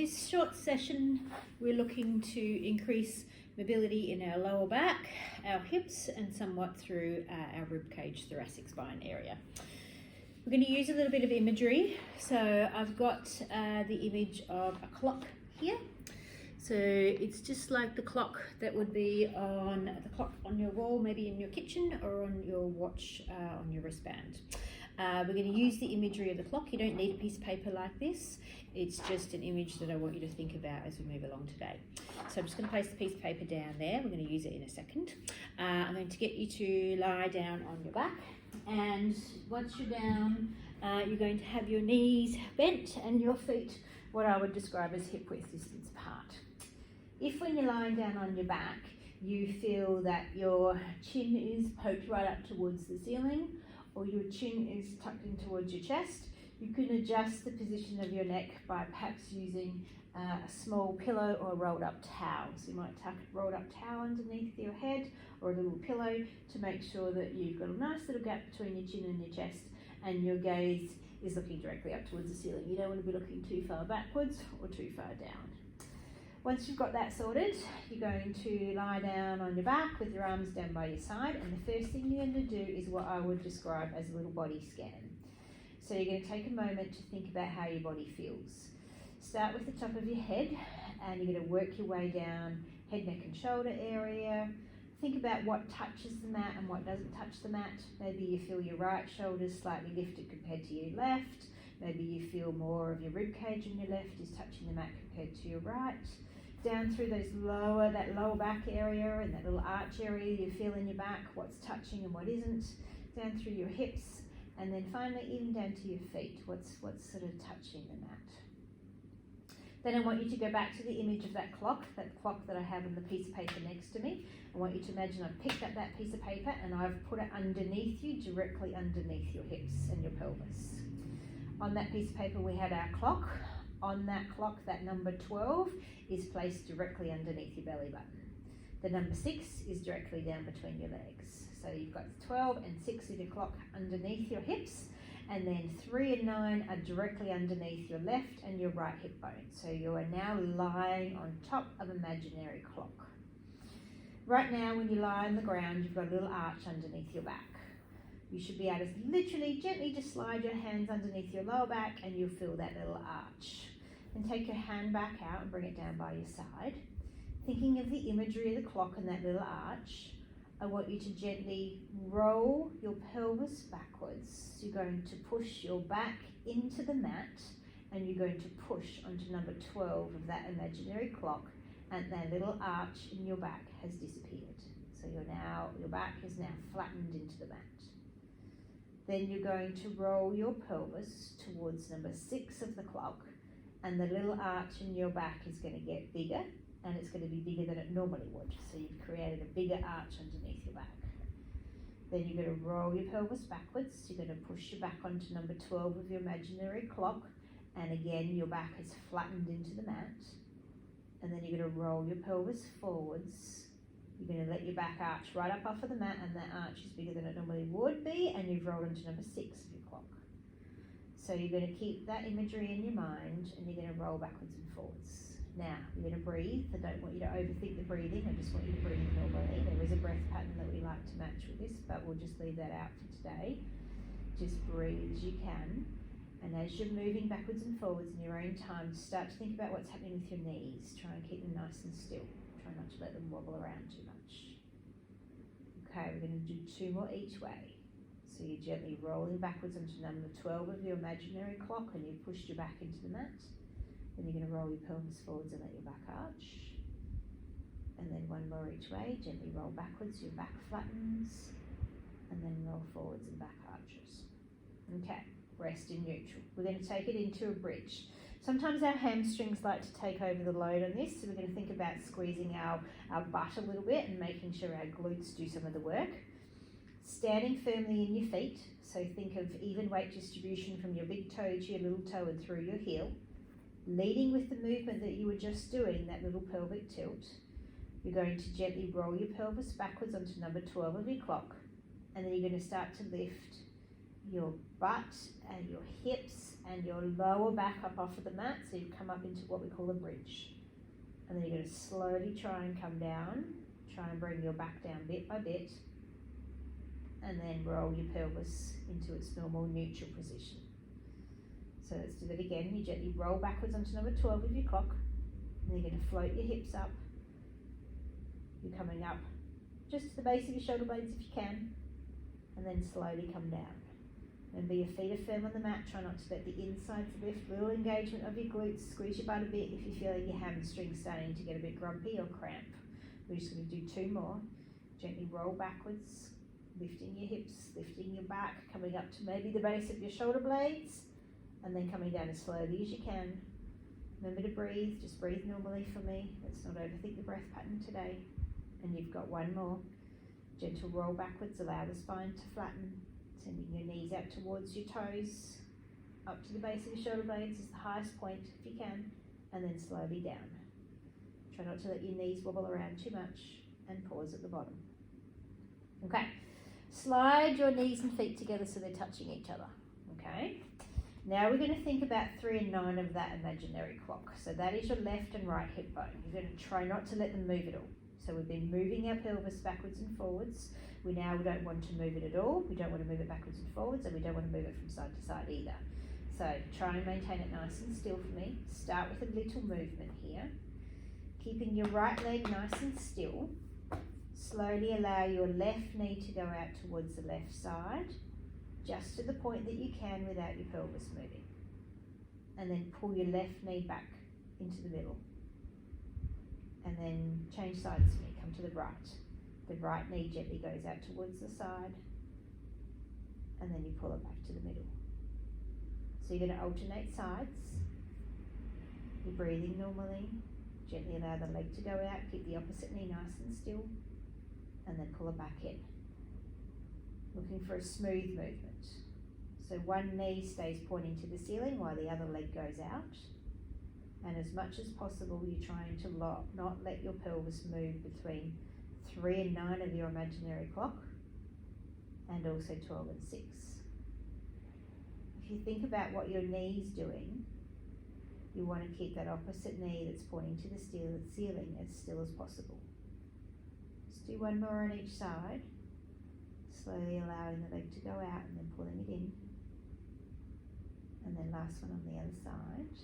this short session, we're looking to increase mobility in our lower back, our hips, and somewhat through our rib cage, thoracic spine area. We're going to use a little bit of imagery. So I've got the image of a clock here. So it's just like the clock that would be on your wall, maybe in your kitchen, or on your watch on your wristband. We're going to use the imagery of the clock. You don't need a piece of paper like this. It's just an image that I want you to think about as we move along today. So I'm just going to place the piece of paper down there. We're going to use it in a second. I'm going to get you to lie down on your back. And once you're down, you're going to have your knees bent and your feet, what I would describe as hip width distance apart. If when you're lying down on your back, you feel that your chin is poked right up towards the ceiling, or your chin is tucked in towards your chest, you can adjust the position of your neck by perhaps using a small pillow or a rolled up towel. So you might tuck a rolled up towel underneath your head or a little pillow to make sure that you've got a nice little gap between your chin and your chest, and your gaze is looking directly up towards the ceiling. You don't want to be looking too far backwards or too far down. Once you've got that sorted, you're going to lie down on your back with your arms down by your side, and the first thing you're going to do is what I would describe as a little body scan. So you're going to take a moment to think about how your body feels. Start with the top of your head, and you're going to work your way down head, neck and shoulder area. Think about what touches the mat and what doesn't touch the mat. Maybe you feel your right shoulder slightly lifted compared to your left. Maybe you feel more of your rib cage on your left is touching the mat compared to your right. Down through that lower back area and that little arch area you feel in your back, what's touching and what isn't. Down through your hips, and then finally even down to your feet, what's sort of touching the mat. Then I want you to go back to the image of that clock that I have on the piece of paper next to me. I want you to imagine I've picked up that piece of paper and I've put it underneath you, directly underneath your hips and your pelvis. On that piece of paper we had our clock. On that clock, that number 12 is placed directly underneath your belly button. The number 6 is directly down between your legs. So you've got 12 and 6 of your clock underneath your hips, and then 3 and 9 are directly underneath your left and your right hip bone. So you are now lying on top of imaginary clock. Right now, when you lie on the ground, you've got a little arch underneath your back. You should be able to literally gently just slide your hands underneath your lower back and you'll feel that little arch. And take your hand back out and bring it down by your side. Thinking of the imagery of the clock and that little arch, I want you to gently roll your pelvis backwards. You're going to push your back into the mat and you're going to push onto number 12 of that imaginary clock, and that little arch in your back has disappeared. So your back is now flattened into the mat. Then you're going to roll your pelvis towards number 6 of the clock, and the little arch in your back is going to get bigger, and it's going to be bigger than it normally would. So you've created a bigger arch underneath your back. Then you're going to roll your pelvis backwards. You're going to push your back onto number 12 of your imaginary clock, and again your back is flattened into the mat. And then you're going to roll your pelvis forwards. You're going to let your back arch right up off of the mat, and that arch is bigger than it normally would be, and you've rolled into number 6 of your clock. So you're going to keep that imagery in your mind, and you're going to roll backwards and forwards. Now, you're going to breathe. I don't want you to overthink the breathing. I just want you to breathe normally. There is a breath pattern that we like to match with this, but we'll just leave that out for today. Just breathe as you can. And as you're moving backwards and forwards in your own time, start to think about what's happening with your knees. Try and keep them nice and still. Try not to let them wobble around too much. Okay, we're going to do 2 more each way. So you're gently rolling backwards onto number 12 of your imaginary clock, and you've pushed your back into the mat. Then you're going to roll your pelvis forwards and let your back arch. And then 1 more each way. Gently roll backwards, your back flattens. And then roll forwards and back arches. Okay, rest in neutral. We're going to take it into a bridge. Sometimes our hamstrings like to take over the load on this, so we're going to think about squeezing our butt a little bit and making sure our glutes do some of the work. Standing firmly in your feet, so think of even weight distribution from your big toe to your little toe and through your heel. Leading with the movement that you were just doing, that little pelvic tilt. You're going to gently roll your pelvis backwards onto number 12 of your clock, and then you're going to start to lift your butt and your hips and your lower back up off of the mat, so you come up into what we call a bridge. And then you're going to slowly try and come down, try and bring your back down bit by bit, and then roll your pelvis into its normal neutral position. So let's do that again. You gently roll backwards onto number 12 of your clock, and then you're going to float your hips up. You're coming up just to the base of your shoulder blades if you can, and then slowly come down. Remember, your feet are firm on the mat. Try not to let the insides lift. Little engagement of your glutes. Squeeze your butt a bit if you feel like your hamstring's starting to get a bit grumpy or cramp. We're just going to do 2 more. Gently roll backwards, lifting your hips, lifting your back, coming up to maybe the base of your shoulder blades, and then coming down as slowly as you can. Remember to breathe. Just breathe normally for me. Let's not overthink the breath pattern today. And you've got 1 more. Gentle roll backwards. Allow the spine to flatten. Sending your knees out towards your toes, up to the base of your shoulder blades is the highest point if you can, and then slowly down. Try not to let your knees wobble around too much, and pause at the bottom. Okay, slide your knees and feet together so they're touching each other. Okay, now we're going to think about 3 and 9 of that imaginary clock. So that is your left and right hip bone. You're going to try not to let them move at all. So we've been moving our pelvis backwards and forwards. We now don't want to move it at all. We don't want to move it backwards and forwards, and we don't want to move it from side to side either. So try and maintain it nice and still for me. Start with a little movement here. Keeping your right leg nice and still. Slowly allow your left knee to go out towards the left side, just to the point that you can without your pelvis moving. And then pull your left knee back into the middle. And then change sides for me. Come to the right. The right knee gently goes out towards the side, and then you pull it back to the middle. So you're going to alternate sides. You're breathing normally. Gently allow the leg to go out. Keep the opposite knee nice and still, and then pull it back in. Looking for a smooth movement. So one knee stays pointing to the ceiling while the other leg goes out. And as much as possible, you're trying to not let your pelvis move between 3 and 9 of your imaginary clock, and also 12 and 6. If you think about what your knee's doing, you want to keep that opposite knee that's pointing to the ceiling as still as possible. Let's do 1 more on each side, slowly allowing the leg to go out and then pulling it in. And then last one on the other side.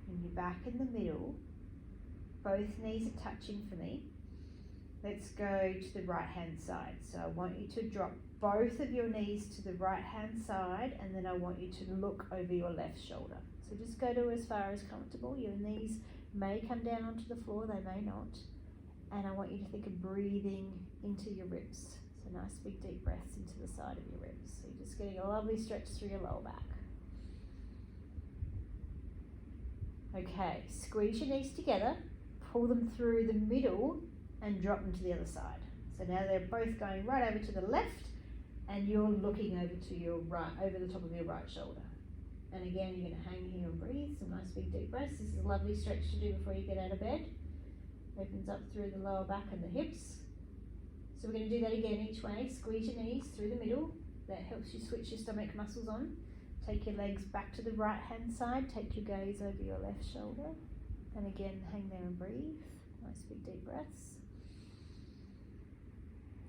And you're back in the middle. Both knees are touching for me. Let's go to the right hand side. So I want you to drop both of your knees to the right hand side, and then I want you to look over your left shoulder. So just go to as far as comfortable. Your knees may come down onto the floor, they may not. And I want you to think of breathing into your ribs. So nice big deep breaths into the side of your ribs. So you're just getting a lovely stretch through your lower back. Okay, squeeze your knees together. Pull them through the middle and drop them to the other side. So now they're both going right over to the left, and you're looking over to your right, over the top of your right shoulder. And again, you're going to hang here and breathe. Some nice big deep breaths. This is a lovely stretch to do before you get out of bed. Opens up through the lower back and the hips. So we're going to do that again each way. Squeeze your knees through the middle. That helps you switch your stomach muscles on. Take your legs back to the right hand side. Take your gaze over your left shoulder. And again, hang there and breathe. Nice big deep breaths.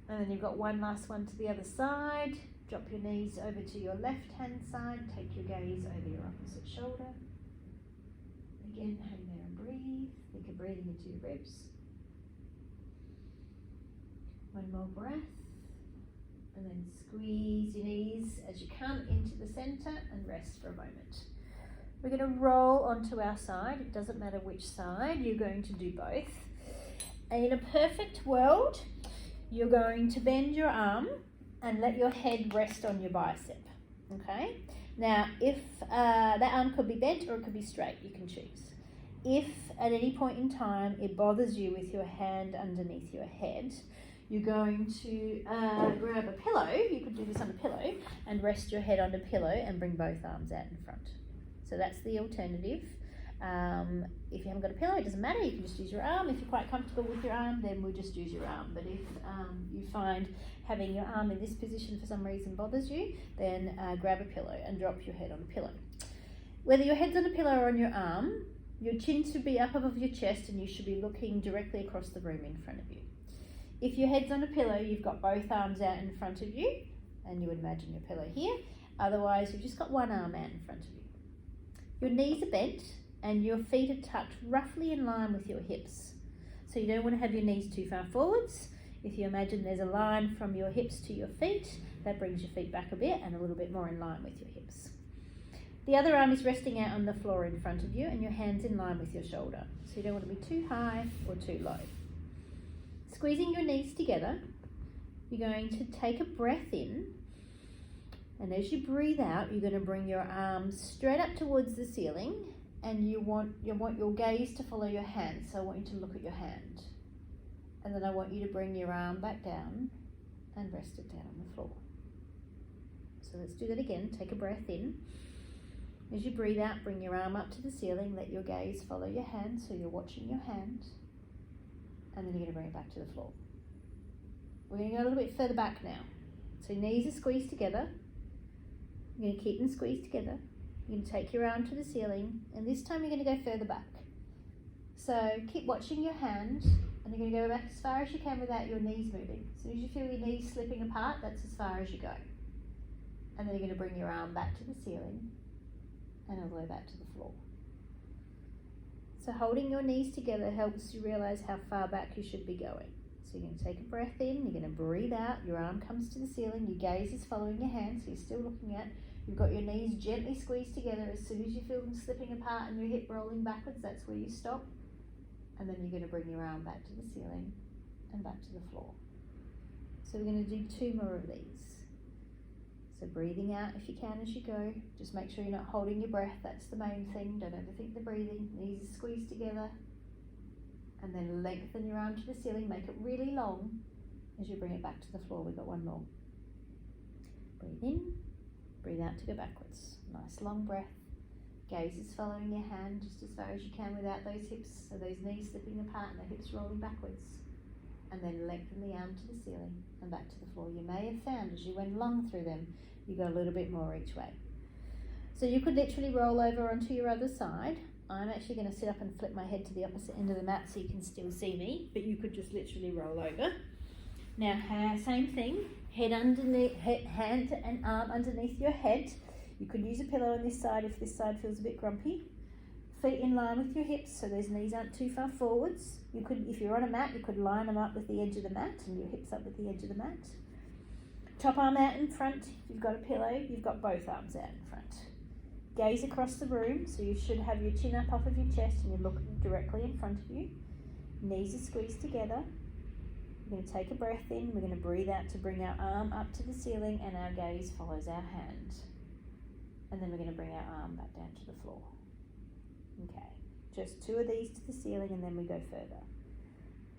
And then you've got one last one to the other side. Drop your knees over to your left hand side. Take your gaze over your opposite shoulder. Again, hang there and breathe. Think of breathing into your ribs. One more breath. And then squeeze your knees as you come into the center and rest for a moment. We're going to roll onto our side. It doesn't matter which side, you're going to do both. And in a perfect world, you're going to bend your arm and let your head rest on your bicep. Okay? Now, if that arm could be bent or it could be straight, you can choose. If at any point in time it bothers you with your hand underneath your head, you're going to grab a pillow. You could do this on a pillow and rest your head on a pillow and bring both arms out in front. So that's the alternative. If you haven't got a pillow, it doesn't matter, you can just use your arm. If you're quite comfortable with your arm, then we'll just use your arm. But if you find having your arm in this position for some reason bothers you, then grab a pillow and drop your head on a pillow. Whether your head's on a pillow or on your arm, your chin should be up above your chest and you should be looking directly across the room in front of you. If your head's on a pillow, you've got both arms out in front of you, and you would imagine your pillow here. Otherwise, you've just got one arm out in front of you. Your knees are bent and your feet are tucked roughly in line with your hips. So you don't want to have your knees too far forwards. If you imagine there's a line from your hips to your feet, that brings your feet back a bit and a little bit more in line with your hips. The other arm is resting out on the floor in front of you and your hand's in line with your shoulder. So you don't want to be too high or too low. Squeezing your knees together, you're going to take a breath in, and as you breathe out, you're going to bring your arms straight up towards the ceiling, and you want your gaze to follow your hand. So I want you to look at your hand, and then I want you to bring your arm back down and rest it down on the floor. So let's do that again. Take a breath in. As you breathe out, bring your arm up to the ceiling, let your gaze follow your hand, so you're watching your hand. And then you're going to bring it back to the floor. We're going to go a little bit further back now. So knees are squeezed together. You're going to keep them squeezed together. You're going to take your arm to the ceiling, and this time you're going to go further back. So keep watching your hand, and you're going to go back as far as you can without your knees moving. As soon as you feel your knees slipping apart, that's as far as you go. And then you're going to bring your arm back to the ceiling and all the way back to the floor. So holding your knees together helps you realise how far back you should be going. So you're going to take a breath in, you're going to breathe out, your arm comes to the ceiling, your gaze is following your hand, so you're still looking at, you've got your knees gently squeezed together. As soon as you feel them slipping apart and your hip rolling backwards, that's where you stop. And then you're going to bring your arm back to the ceiling and back to the floor. So we're going to do 2 more of these. So breathing out if you can as you go. Just make sure you're not holding your breath, that's the main thing. Don't overthink the breathing. Knees are squeezed together. And then lengthen your arm to the ceiling, make it really long as you bring it back to the floor. We've got 1 more. Breathe in, breathe out to go backwards. Nice long breath. Gaze is following your hand just as far as you can without those hips, so those knees slipping apart and the hips rolling backwards. And then lengthen the arm to the ceiling and back to the floor. You may have found as you went long through them, you got a little bit more each way. So you could literally roll over onto your other side. I'm actually going to sit up and flip my head to the opposite end of the mat so you can still see me, but you could just literally roll over. Now, same thing, head underneath, hand and arm underneath your head. You could use a pillow on this side if this side feels a bit grumpy. Feet in line with your hips so those knees aren't too far forwards. You could, if you're on a mat, you could line them up with the edge of the mat and your hips up with the edge of the mat. Top arm out in front. If you've got a pillow, you've got both arms out in front. Gaze across the room, so you should have your chin up off of your chest and you're looking directly in front of you. Knees are squeezed together. We're going to take a breath in. We're going to breathe out to bring our arm up to the ceiling and our gaze follows our hand. And then we're going to bring our arm back down to the floor. Okay, just 2 of these to the ceiling and then we go further.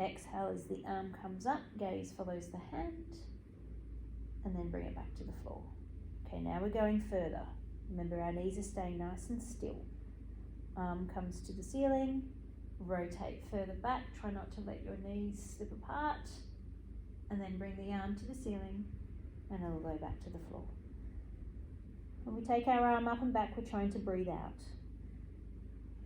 Exhale as the arm comes up, gaze follows the hand, and then bring it back to the floor. Okay, now we're going further. Remember, our knees are staying nice and still. Arm comes to the ceiling, rotate further back, try not to let your knees slip apart, and then bring the arm to the ceiling and all the way back to the floor. When we take our arm up and back, we're trying to breathe out.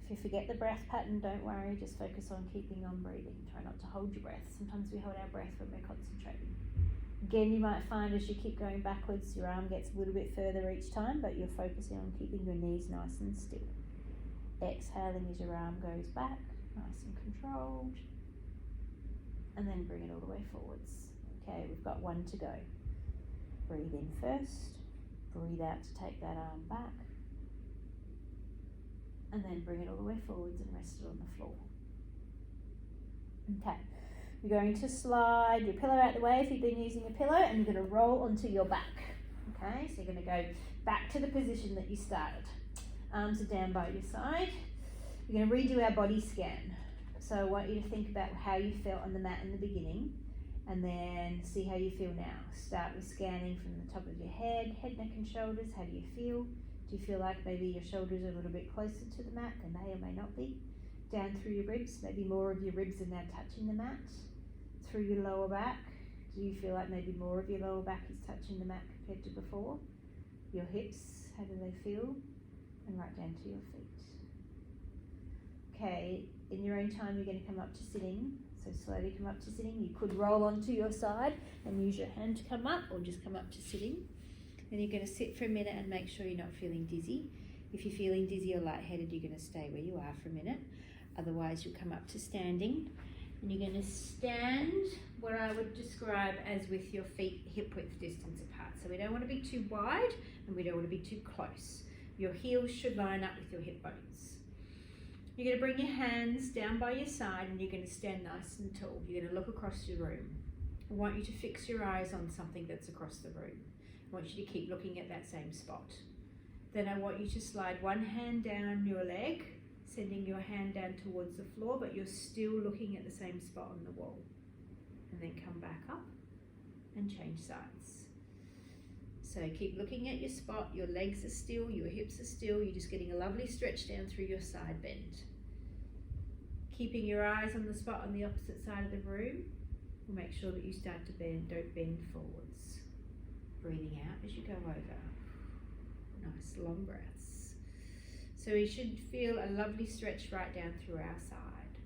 If you forget the breath pattern, don't worry, just focus on keeping on breathing. Try not to hold your breath. Sometimes we hold our breath when we're concentrating. Again, you might find as you keep going backwards, your arm gets a little bit further each time, but you're focusing on keeping your knees nice and still. Exhaling as your arm goes back, nice and controlled. And then bring it all the way forwards. Okay, we've got 1 to go. Breathe in first, breathe out to take that arm back. And then bring it all the way forwards and rest it on the floor. Okay, you're going to slide your pillow out the way if you've been using a pillow and you're going to roll onto your back. Okay, so you're going to go back to the position that you started. Arms are down by your side. We're going to redo our body scan. So I want you to think about how you felt on the mat in the beginning and then see how you feel now. Start with scanning from the top of your head, neck and shoulders. How do you feel? Do you feel like maybe your shoulders are a little bit closer to the mat? They may or may not be. Down through your ribs, maybe more of your ribs are now touching the mat. Through your lower back, do you feel like maybe more of your lower back is touching the mat compared to before? Your hips, how do they feel? And right down to your feet. Okay, in your own time you're going to come up to sitting. So slowly come up to sitting. You could roll onto your side and use your hand to come up, or just come up to sitting. Then you're going to sit for a minute and make sure you're not feeling dizzy. If you're feeling dizzy or lightheaded, you're going to stay where you are for a minute. Otherwise, you'll come up to standing. And you're going to stand what I would describe as with your feet hip width distance apart. So we don't want to be too wide and we don't want to be too close. Your heels should line up with your hip bones. You're going to bring your hands down by your side and you're going to stand nice and tall. You're going to look across your room. I want you to fix your eyes on something that's across the room. I want you to keep looking at that same spot. Then I want you to slide one hand down your leg, sending your hand down towards the floor, but you're still looking at the same spot on the wall. And then come back up and change sides. So keep looking at your spot, your legs are still, your hips are still, you're just getting a lovely stretch down through your side bend. Keeping your eyes on the spot on the opposite side of the room will make sure that you start to bend, don't bend forwards. Breathing out as you go over. Nice long breaths. So we should feel a lovely stretch right down through our side.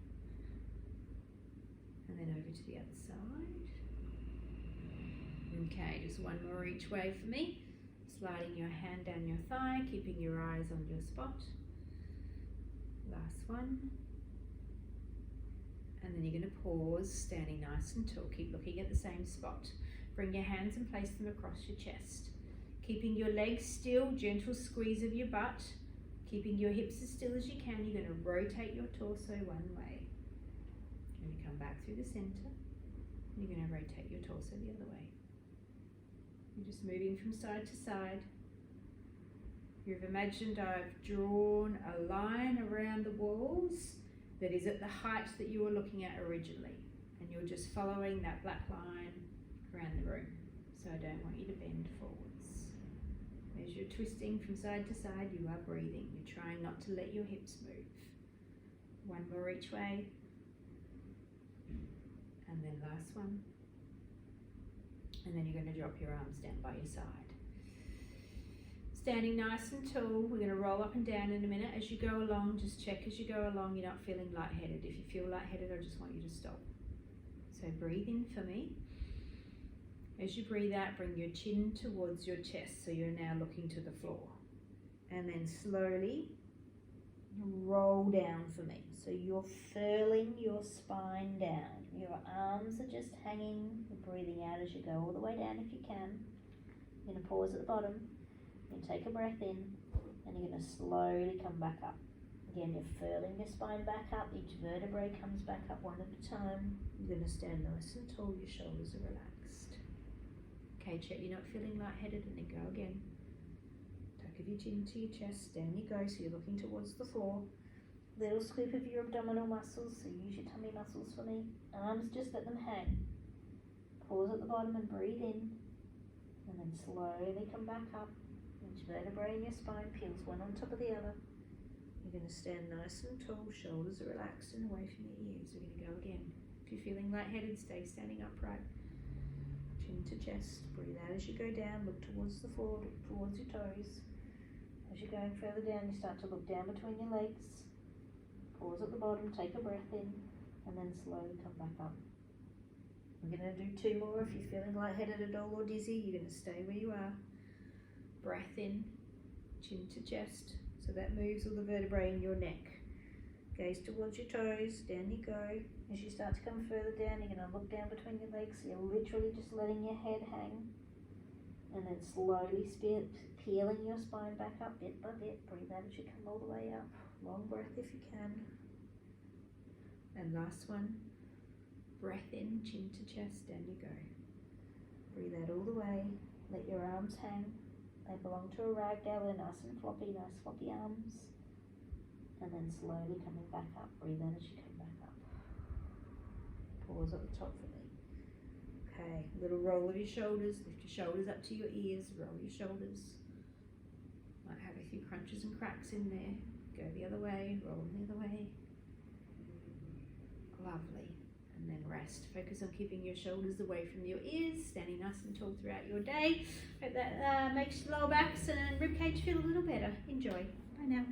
And then over to the other side. Okay, just one more each way for me. Sliding your hand down your thigh, keeping your eyes on your spot. Last one. And then you're going to pause, standing nice and tall. Keep looking at the same spot. Bring your hands and place them across your chest. Keeping your legs still, gentle squeeze of your butt. Keeping your hips as still as you can, you're going to rotate your torso one way. You're going to come back through the center. And you're going to rotate your torso the other way. You're just moving from side to side. You've imagined I've drawn a line around the walls that is at the height that you were looking at originally. And you're just following that black line around the room. So I don't want you to bend forwards. As you're twisting from side to side, you are breathing. You're trying not to let your hips move. One more each way. And then last one. And then you're going to drop your arms down by your side. Standing nice and tall, we're going to roll up and down in a minute. As you go along, just check as you go along you're not feeling lightheaded. If you feel lightheaded, I just want you to stop. So breathe in for me. As you breathe out, bring your chin towards your chest, so you're now looking to the floor. And then slowly roll down for me. So you're furling your spine down. Your arms are just hanging. You're breathing out as you go all the way down if you can. You're going to pause at the bottom. You're going to take a breath in, and you're going to slowly come back up. Again, you're furling your spine back up. Each vertebrae comes back up one at a time. You're going to stand nice and tall. Your shoulders are relaxed. Okay, check you're not feeling lightheaded, and then go again. Tuck of your chin to your chest, down you go, so you're looking towards the floor. Little scoop of your abdominal muscles, so use your tummy muscles for me. Arms, just let them hang. Pause at the bottom and breathe in, and then slowly come back up. Each vertebrae in your spine peels one on top of the other. You're going to stand nice and tall, shoulders are relaxed and away from your ears. We're going to go again. If you're feeling lightheaded, stay standing upright. Chin to chest, breathe out as you go down, look towards the floor, look towards your toes. As you're going further down, you start to look down between your legs. Pause at the bottom, take a breath in, and then slowly come back up. We're going to do two more. If you're feeling lightheaded at all or dizzy, you're going to stay where you are. Breath in, chin to chest, so that moves all the vertebrae in your neck. Gaze towards your toes, down you go. As you start to come further down, you're going to look down between your legs, so you're literally just letting your head hang. And then slowly peeling your spine back up bit by bit. Breathe out as you come all the way up. Long breath if you can. And last one. Breath in, chin to chest, down you go. Breathe out all the way. Let your arms hang. They belong to a ragdoll. They're nice and floppy, nice floppy arms. And then slowly coming back up. Breathe in as you come back up. Pause at the top for me. Okay, little roll of your shoulders. Lift your shoulders up to your ears. Roll your shoulders. Might have a few crunches and cracks in there. Go the other way, roll the other way. Lovely. And then rest. Focus on keeping your shoulders away from your ears, standing nice and tall throughout your day. Hope that makes your lower backs and ribcage feel a little better. Enjoy. Bye now.